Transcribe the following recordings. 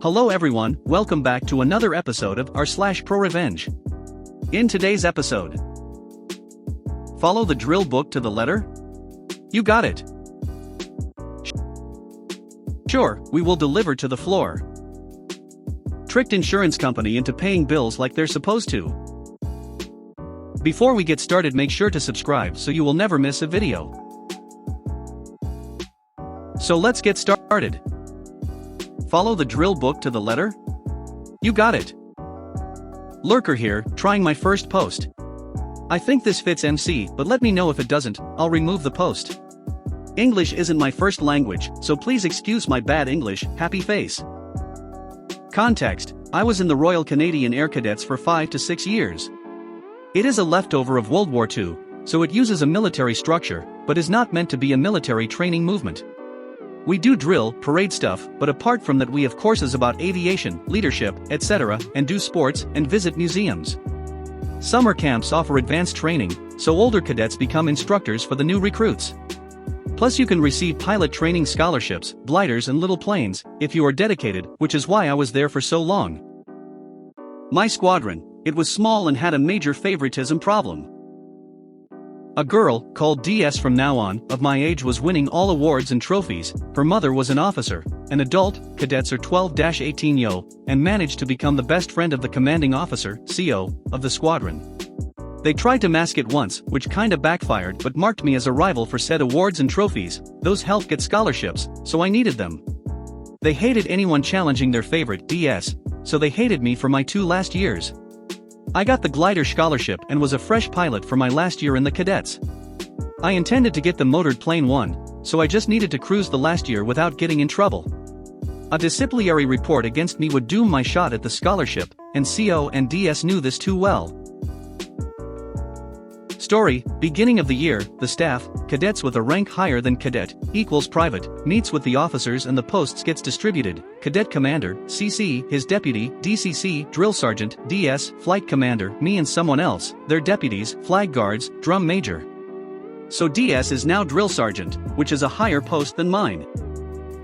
Hello everyone, welcome back to another episode of r/ProRevenge. In today's episode, follow the drill book to the letter? You got it. Sure, we will deliver to the floor. Tricked insurance company into paying bills like they're supposed to. Before we get started, make sure to subscribe so you will never miss a video. So let's get started. Follow the drill book to the letter? You got it. Lurker here, trying my first post. I think this fits MC, but let me know if it doesn't, I'll remove the post. English isn't my first language, so please excuse my bad English, happy face. Context: I was in the Royal Canadian Air Cadets for 5 to 6 years. It is a leftover of World War II, so it uses a military structure, but is not meant to be a military training movement. We do drill, parade stuff, but apart from that we have courses about aviation, leadership, etc., and do sports, and visit museums. Summer camps offer advanced training, so older cadets become instructors for the new recruits. Plus you can receive pilot training scholarships, gliders and little planes, if you are dedicated, which is why I was there for so long. My squadron, it was small and had a major favoritism problem. A girl, called DS from now on, of my age was winning all awards and trophies. Her mother was an officer. An adult, cadets are 12-18 yo, and managed to become the best friend of the commanding officer, CO, of the squadron. They tried to mask it once, which kinda backfired, but marked me as a rival for said awards and trophies. Those helped get scholarships, so I needed them. They hated anyone challenging their favorite, DS, so they hated me for my 2 last years. I got the glider scholarship and was a fresh pilot for my last year in the cadets. I intended to get the motored plane one, so I just needed to cruise the last year without getting in trouble. A disciplinary report against me would doom my shot at the scholarship, and CO and DS knew this too well. Story: beginning of the year, the staff, cadets with a rank higher than cadet, equals private, meets with the officers and the posts gets distributed. Cadet commander, CC, his deputy, DCC, drill sergeant, DS, flight commander, me and someone else, their deputies, flag guards, drum major. So DS is now drill sergeant, which is a higher post than mine.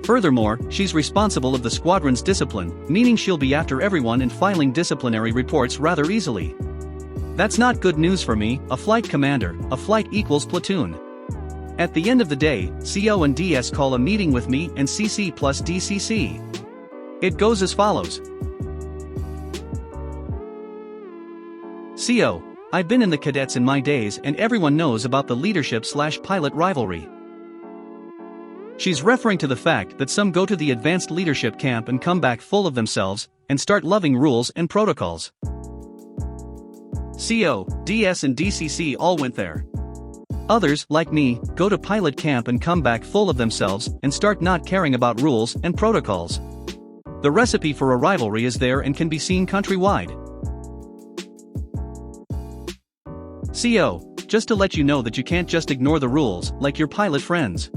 Furthermore, she's responsible of the squadron's discipline, meaning she'll be after everyone and filing disciplinary reports rather easily. That's not good news for me, a flight commander, a flight equals platoon. At the end of the day, CO and DS call a meeting with me and CC plus DCC. It goes as follows. CO: I've been in the cadets in my days and everyone knows about the leadership/pilot rivalry. She's referring to the fact that some go to the advanced leadership camp and come back full of themselves, and start loving rules and protocols. CO, DS and DCC all went there. Others, like me, go to pilot camp and come back full of themselves and start not caring about rules and protocols. The recipe for a rivalry is there and can be seen countrywide. CO, just to let you know that you can't just ignore the rules, like your pilot friends.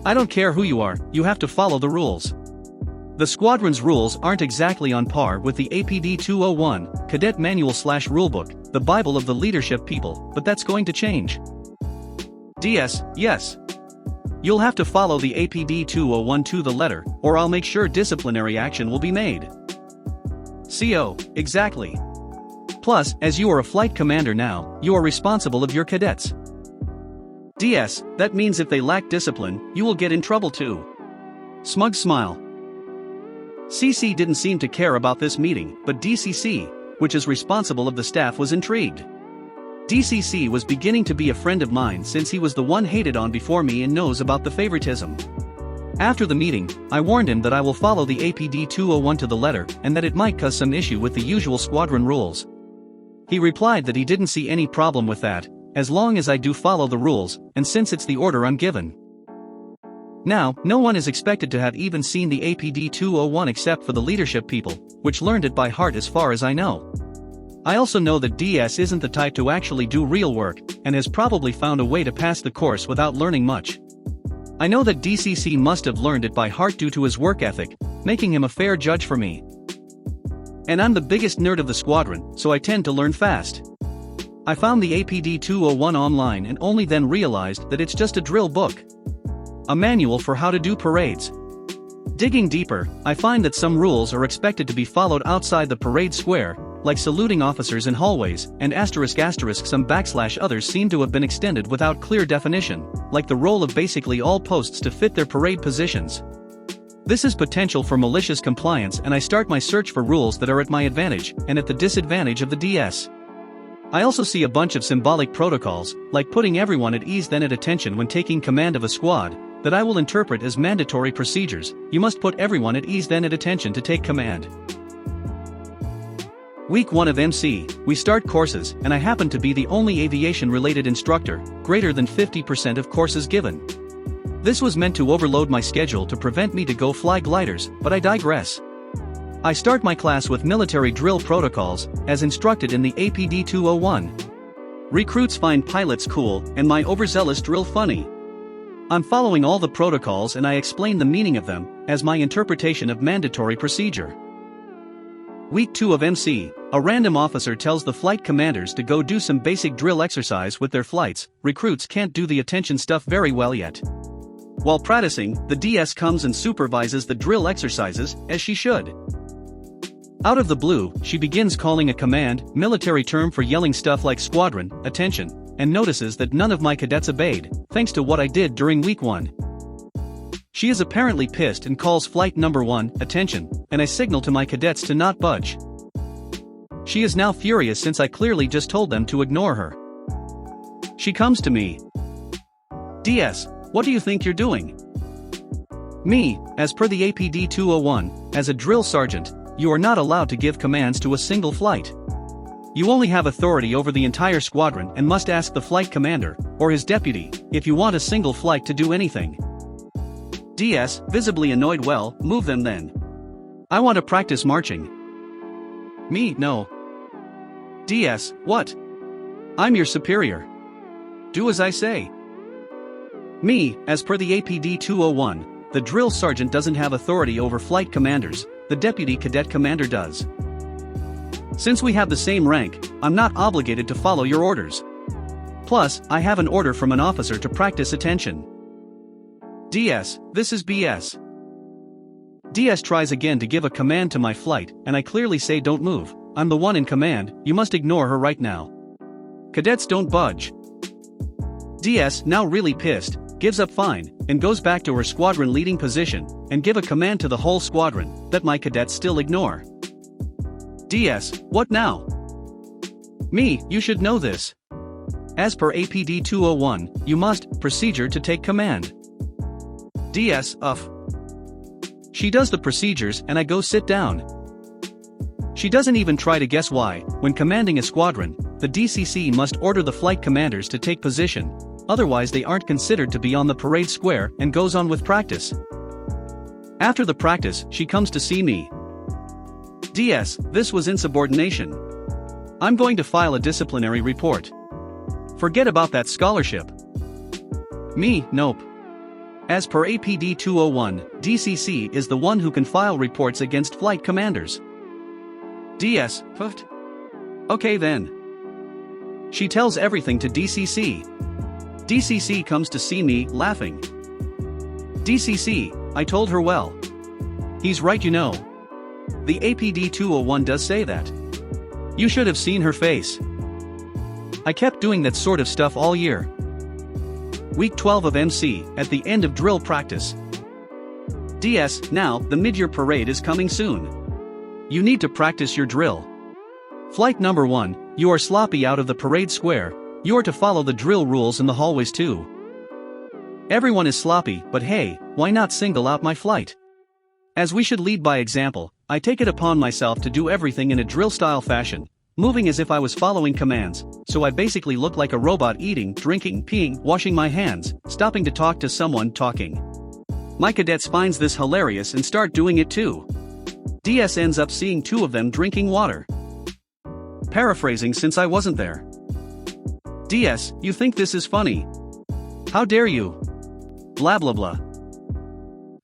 I don't care who you are, you have to follow the rules. The squadron's rules aren't exactly on par with the APD 201, Cadet Manual/Rulebook, the Bible of the leadership people, but that's going to change. DS, yes. You'll have to follow the APD 201 to the letter, or I'll make sure disciplinary action will be made. CO, exactly. Plus, as you are a flight commander now, you are responsible of your cadets. DS, that means if they lack discipline, you will get in trouble too. Smug smile. CC didn't seem to care about this meeting, but DCC, which is responsible of the staff, was intrigued. DCC was beginning to be a friend of mine since he was the one hated on before me and knows about the favoritism. After the meeting, I warned him that I will follow the APD 201 to the letter and that it might cause some issue with the usual squadron rules. He replied that he didn't see any problem with that, as long as I do follow the rules, and since it's the order I'm given. Now, no one is expected to have even seen the APD 201 except for the leadership people, which learned it by heart as far as I know. I also know that DS isn't the type to actually do real work, and has probably found a way to pass the course without learning much. I know that DCC must have learned it by heart due to his work ethic, making him a fair judge for me. And I'm the biggest nerd of the squadron, so I tend to learn fast. I found the APD 201 online and only then realized that it's just a drill book. A manual for how to do parades. Digging deeper, I find that some rules are expected to be followed outside the parade square, like saluting officers in hallways, and some others seem to have been extended without clear definition, like the role of basically all posts to fit their parade positions. This is potential for malicious compliance, and I start my search for rules that are at my advantage and at the disadvantage of the DS. I also see a bunch of symbolic protocols, like putting everyone at ease then at attention when taking command of a squad, that I will interpret as mandatory procedures. You must put everyone at ease then at attention to take command. Week 1 of MC, we start courses, and I happen to be the only aviation-related instructor, greater than 50% of courses given. This was meant to overload my schedule to prevent me to go fly gliders, but I digress. I start my class with military drill protocols, as instructed in the APD 201. Recruits find pilots cool, and my overzealous drill funny. I'm following all the protocols and I explain the meaning of them, as my interpretation of mandatory procedure. Week 2 of MC, a random officer tells the flight commanders to go do some basic drill exercise with their flights. Recruits can't do the attention stuff very well yet. While practicing, the DS comes and supervises the drill exercises, as she should. Out of the blue, she begins calling a command, military term for yelling stuff like squadron, attention, and notices that none of my cadets obeyed, thanks to what I did during week 1. She is apparently pissed and calls flight number 1, attention, and I signal to my cadets to not budge. She is now furious since I clearly just told them to ignore her. She comes to me. DS, what do you think you're doing? Me, as per the APD 201, as a drill sergeant, you are not allowed to give commands to a single flight. You only have authority over the entire squadron and must ask the flight commander, or his deputy, if you want a single flight to do anything. DS, visibly annoyed, well, move them then. I want to practice marching. Me, no. DS, what? I'm your superior. Do as I say. Me, as per the APD 201, the drill sergeant doesn't have authority over flight commanders, the deputy cadet commander does. Since we have the same rank, I'm not obligated to follow your orders. Plus, I have an order from an officer to practice attention. DS, this is BS. DS tries again to give a command to my flight, and I clearly say don't move, I'm the one in command, you must ignore her right now. Cadets don't budge. DS, now really pissed, gives up fine, and goes back to her squadron leading position, and give a command to the whole squadron, that my cadets still ignore. DS, what now? Me, you should know this. As per APD 201, you must, procedure to take command. DS, She does the procedures and I go sit down. She doesn't even try to guess why. When commanding a squadron, the DCC must order the flight commanders to take position, otherwise they aren't considered to be on the parade square, and goes on with practice. After the practice, she comes to see me. DS, this was insubordination. I'm going to file a disciplinary report. Forget about that scholarship. Me, nope. As per APD 201, DCC is the one who can file reports against flight commanders. DS, put. Okay then. She tells everything to DCC. DCC comes to see me, laughing. DCC, I told her well. He's right, you know. The APD 201 does say that. You should have seen her face. I kept doing that sort of stuff all year. Week 12 of MC, at the end of drill practice. DS, now, the mid-year parade is coming soon. You need to practice your drill. Flight number 1, you are sloppy out of the parade square, you are to follow the drill rules in the hallways too. Everyone is sloppy, but hey, why not single out my flight? As we should lead by example, I take it upon myself to do everything in a drill-style fashion, moving as if I was following commands, so I basically look like a robot eating, drinking, peeing, washing my hands, stopping to talk to someone, talking. My cadets finds this hilarious and start doing it too. DS ends up seeing 2 of them drinking water. Paraphrasing since I wasn't there. DS, you think this is funny? How dare you? Blah blah blah.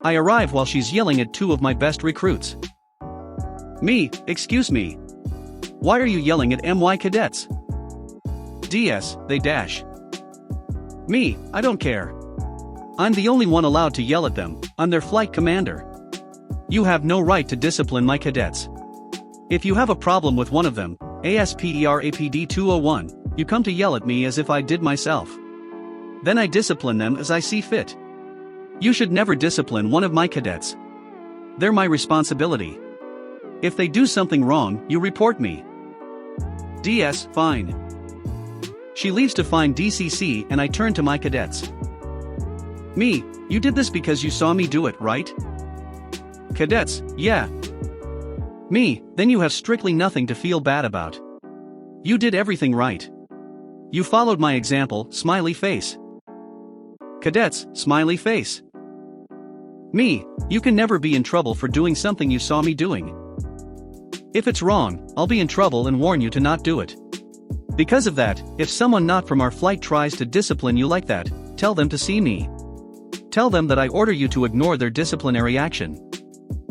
I arrive while she's yelling at 2 of my best recruits. Me, excuse me. Why are you yelling at MY cadets? DS, they dash. Me, I don't care. I'm the only one allowed to yell at them, I'm their flight commander. You have no right to discipline my cadets. If you have a problem with one of them, ASPERAPD 201, you come to yell at me as if I did myself. Then I discipline them as I see fit. You should never discipline one of my cadets. They're my responsibility. If they do something wrong, you report me. DS, fine. She leaves to find DCC and I turn to my cadets. Me, you did this because you saw me do it, right? Cadets, yeah. Me, then you have strictly nothing to feel bad about. You did everything right. You followed my example, smiley face. Cadets, smiley face. Me, you can never be in trouble for doing something you saw me doing. If it's wrong, I'll be in trouble and warn you to not do it. Because of that, if someone not from our flight tries to discipline you like that, tell them to see me. Tell them that I order you to ignore their disciplinary action.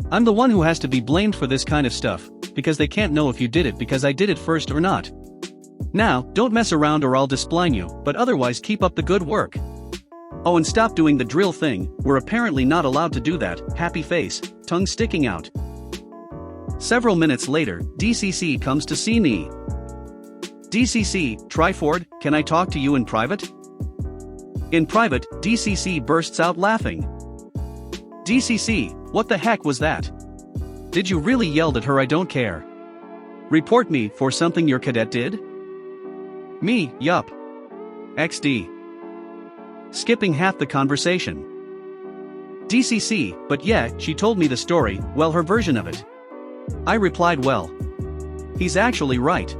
I'm the one who has to be blamed for this kind of stuff, because they can't know if you did it because I did it first or not. Now, don't mess around or I'll discipline you, but otherwise keep up the good work. Oh, and stop doing the drill thing, we're apparently not allowed to do that, happy face, tongue sticking out. Several minutes later, DCC comes to see me. DCC, Tryford, can I talk to you in private? In private, DCC bursts out laughing. DCC, what the heck was that? Did you really yell at her? I don't care. Report me for something your cadet did? Me, yup. XD. Skipping half the conversation. DCC, but yeah, she told me the story, well, her version of it. I replied, well, he's actually right.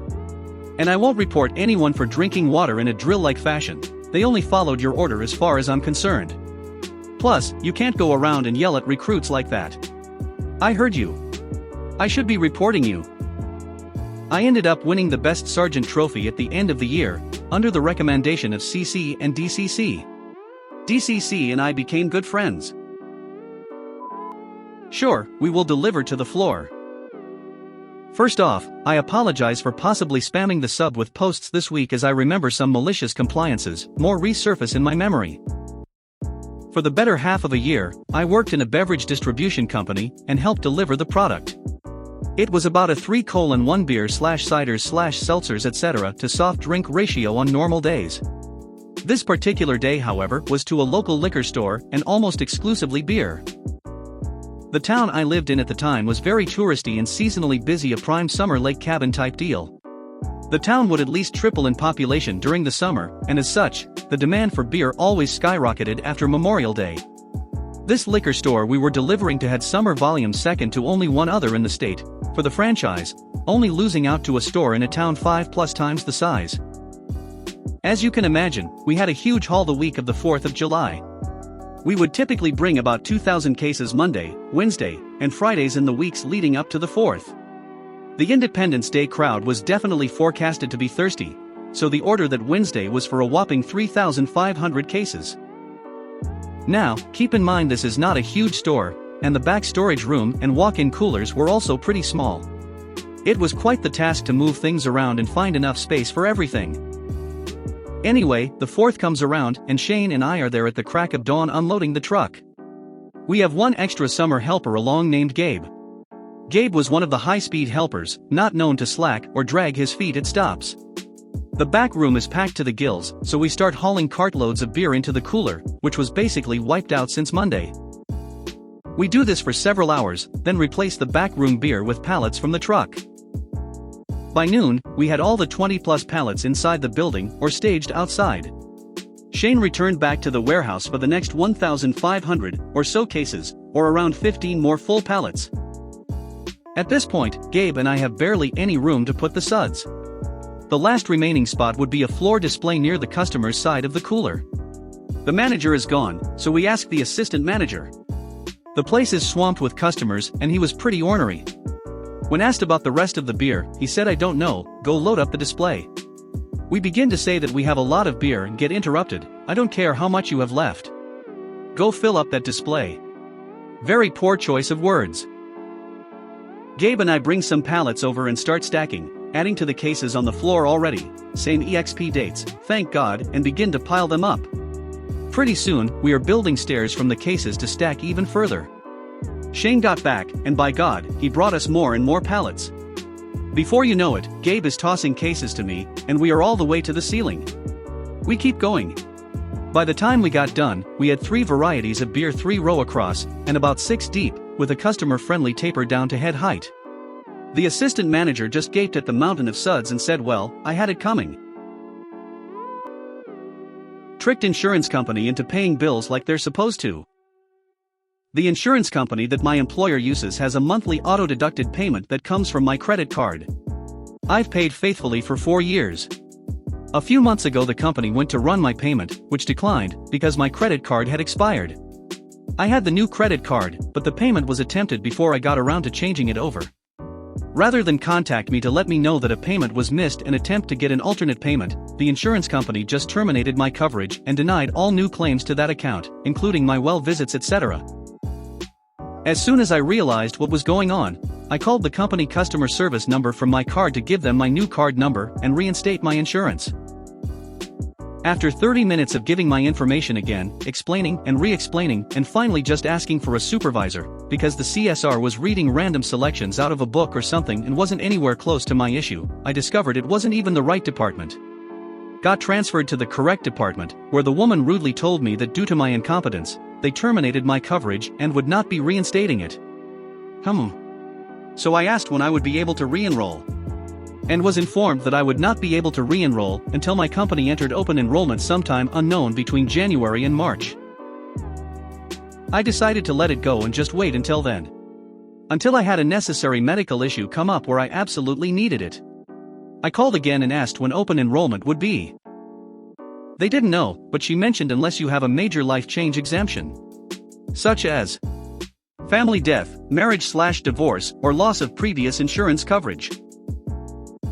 And I won't report anyone for drinking water in a drill-like fashion, they only followed your order as far as I'm concerned. Plus, you can't go around and yell at recruits like that. I heard you. I should be reporting you. I ended up winning the Best Sergeant trophy at the end of the year, under the recommendation of CC and DCC. DCC and I became good friends. Sure, we will deliver to the floor. First off, I apologize for possibly spamming the sub with posts this week as I remember some malicious compliances more resurface in my memory. For the better half of a year, I worked in a beverage distribution company and helped deliver the product. It was about a 3:1 beer/ciders/seltzers etc. to soft drink ratio on normal days. This particular day, however, was to a local liquor store and almost exclusively beer. The town I lived in at the time was very touristy and seasonally busy, a prime summer lake cabin type deal. The town would at least triple in population during the summer, and as such, the demand for beer always skyrocketed after Memorial Day. This liquor store we were delivering to had summer volume second to only one other in the state, for the franchise, only losing out to a store in a town 5+ times the size. As you can imagine, we had a huge haul the week of the 4th of July. We would typically bring about 2,000 cases Monday, Wednesday, and Fridays in the weeks leading up to the 4th. The Independence Day crowd was definitely forecasted to be thirsty, so the order that Wednesday was for a whopping 3,500 cases. Now, keep in mind this is not a huge store, and the back storage room and walk-in coolers were also pretty small. It was quite the task to move things around and find enough space for everything. Anyway, the 4th comes around and Shane and I are there at the crack of dawn unloading the truck. We have one extra summer helper along named Gabe. Gabe was one of the high-speed helpers, not known to slack or drag his feet at stops. The back room is packed to the gills, so we start hauling cartloads of beer into the cooler, which was basically wiped out since Monday. We do this for several hours, then replace the back room beer with pallets from the truck. By noon, we had all the 20+ pallets inside the building or staged outside. Shane returned back to the warehouse for the next 1,500 or so cases, or around 15 more full pallets. At this point, Gabe and I have barely any room to put the suds. The last remaining spot would be a floor display near the customer's side of the cooler. The manager is gone, so we ask the assistant manager. The place is swamped with customers and he was pretty ornery. When asked about the rest of the beer, he said, I don't know, go load up the display. We begin to say that we have a lot of beer and get interrupted, I don't care how much you have left. Go fill up that display. Very poor choice of words. Gabe and I bring some pallets over and start stacking, adding to the cases on the floor already, same EXP dates, thank God, and begin to pile them up. Pretty soon, we are building stairs from the cases to stack even further. Shane got back, and by God, he brought us more and more pallets. Before you know it, Gabe is tossing cases to me, and we are all the way to the ceiling. We keep going. By the time we got done, we had 3 varieties of beer 3 row across, and about 6 deep, with a customer-friendly taper down to head height. The assistant manager just gaped at the mountain of suds and said, well, I had it coming. Tricked insurance company into paying bills like they're supposed to. The insurance company that my employer uses has a monthly auto-deducted payment that comes from my credit card. I've paid faithfully for 4 years. A few months ago the company went to run my payment, which declined, because my credit card had expired. I had the new credit card, but the payment was attempted before I got around to changing it over. Rather than contact me to let me know that a payment was missed and attempt to get an alternate payment, the insurance company just terminated my coverage and denied all new claims to that account, including my well visits, etc. As soon as I realized what was going on, I called the company customer service number from my card to give them my new card number and reinstate my insurance. After 30 minutes of giving my information again, explaining and re-explaining, and finally just asking for a supervisor, because the CSR was reading random selections out of a book or something and wasn't anywhere close to my issue, I discovered it wasn't even the right department. Got transferred to the correct department, where the woman rudely told me that due to my incompetence, they terminated my coverage and would not be reinstating it. So I asked when I would be able to re-enroll. And was informed that I would not be able to re-enroll until my company entered open enrollment sometime unknown between January and March. I decided to let it go and just wait until then. Until I had a necessary medical issue come up where I absolutely needed it. I called again and asked when open enrollment would be. They didn't know, but she mentioned unless you have a major life change exemption. Such as family death, marriage/divorce, or loss of previous insurance coverage.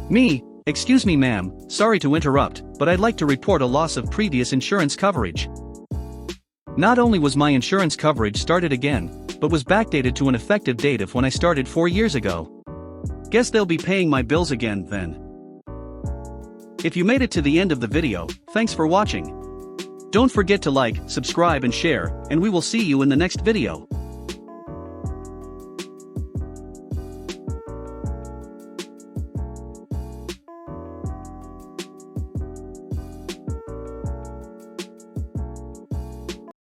Me, excuse me ma'am, sorry to interrupt, but I'd like to report a loss of previous insurance coverage. Not only was my insurance coverage started again, but was backdated to an effective date of when I started 4 years ago. Guess they'll be paying my bills again then. If you made it to the end of the video, thanks for watching. Don't forget to like, subscribe and share, and we will see you in the next video.